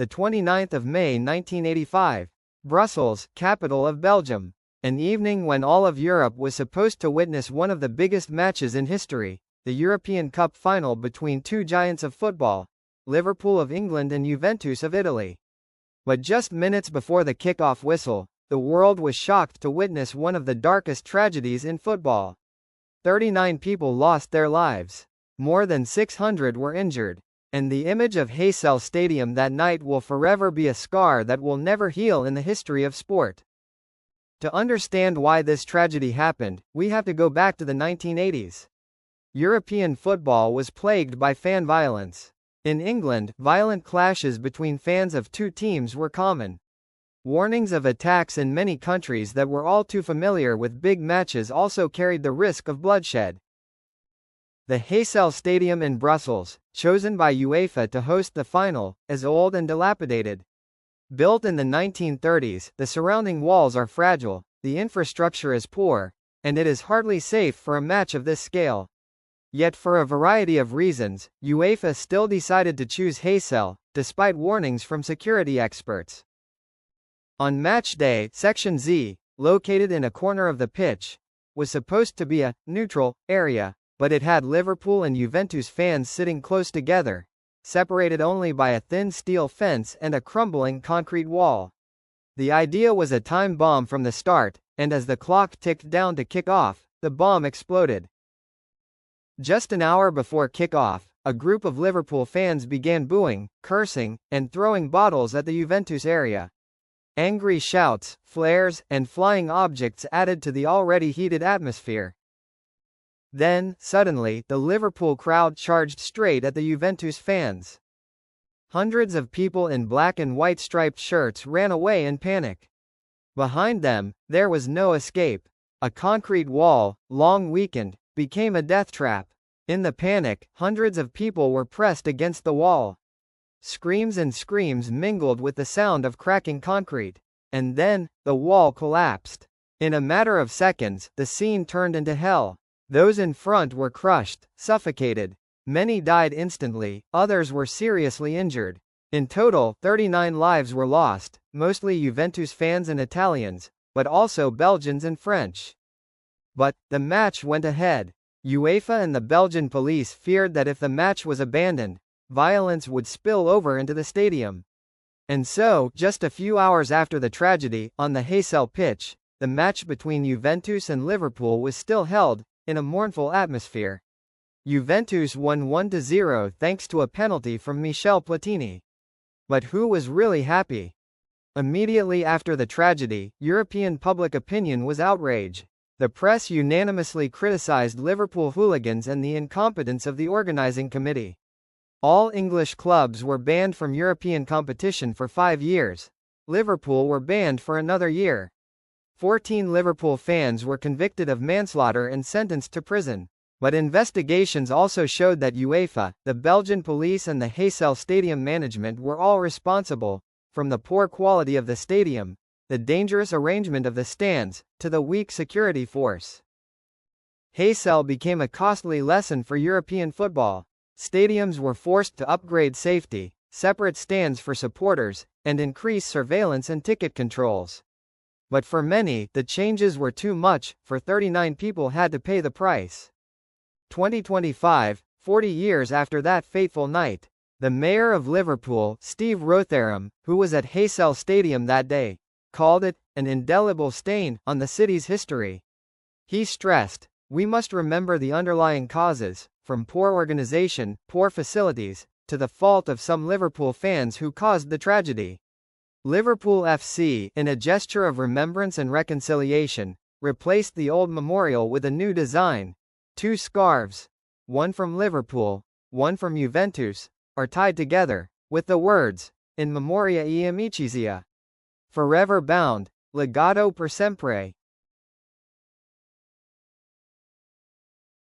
the 29th of May 1985, Brussels, capital of Belgium. An evening when all of Europe was supposed to witness one of the biggest matches in history, the European Cup final between two giants of football, Liverpool of England and Juventus of Italy. But just minutes before the kickoff whistle, the world was shocked to witness one of the darkest tragedies in football. 39 people lost their lives. More than 600 were injured. And the image of Heysel Stadium that night will forever be a scar that will never heal in the history of sport. To understand why this tragedy happened, we have to go back to the 1980s. European football was plagued by fan violence. In England, violent clashes between fans of two teams were common. Warnings of attacks in many countries that were all too familiar with big matches also carried the risk of bloodshed. The Heysel Stadium in Brussels, chosen by UEFA to host the final, is old and dilapidated. Built in the 1930s, the surrounding walls are fragile, the infrastructure is poor, and it is hardly safe for a match of this scale. Yet for a variety of reasons, UEFA still decided to choose Heysel, despite warnings from security experts. On match day, Section Z, located in a corner of the pitch, was supposed to be a neutral area, but it had Liverpool and Juventus fans sitting close together, separated only by a thin steel fence and a crumbling concrete wall. The idea was a time bomb from the start, and as the clock ticked down to kick off, the bomb exploded. Just an hour before kick-off, a group of Liverpool fans began booing, cursing, and throwing bottles at the Juventus area. Angry shouts, flares, and flying objects added to the already heated atmosphere. Then, suddenly, the Liverpool crowd charged straight at the Juventus fans. Hundreds of people in black and white striped shirts ran away in panic. Behind them, there was no escape. A concrete wall, long weakened, became a death trap. In the panic, hundreds of people were pressed against the wall. Screams and screams mingled with the sound of cracking concrete. And then, the wall collapsed. In a matter of seconds, the scene turned into hell. Those in front were crushed, suffocated. Many died instantly, others were seriously injured. In total, 39 lives were lost, mostly Juventus fans and Italians, but also Belgians and French. But, the match went ahead. UEFA and the Belgian police feared that if the match was abandoned, violence would spill over into the stadium. And so, just a few hours after the tragedy, on the Heysel pitch, the match between Juventus and Liverpool was still held, in a mournful atmosphere. Juventus won 1-0 thanks to a penalty from Michel Platini. But who was really happy? Immediately after the tragedy, European public opinion was outraged. The press unanimously criticized Liverpool hooligans and the incompetence of the organizing committee. All English clubs were banned from European competition for 5 years. Liverpool were banned for another year. 14 Liverpool fans were convicted of manslaughter and sentenced to prison. But investigations also showed that UEFA, the Belgian police and the Heysel Stadium management were all responsible, from the poor quality of the stadium, the dangerous arrangement of the stands, to the weak security force. Heysel became a costly lesson for European football. Stadiums were forced to upgrade safety, separate stands for supporters, and increase surveillance and ticket controls. But for many, the changes were too much, for 39 people had to pay the price. 2025, 40 years after that fateful night, the mayor of Liverpool, Steve Rotheram, who was at Heysel Stadium that day, called it an indelible stain on the city's history. He stressed, "We must remember the underlying causes, from poor organization, poor facilities, to the fault of some Liverpool fans who caused the tragedy." Liverpool FC, in a gesture of remembrance and reconciliation, replaced the old memorial with a new design. 2 scarves, one from Liverpool, one from Juventus, are tied together, with the words, "In memoria e amicizia." Forever bound, legato per sempre.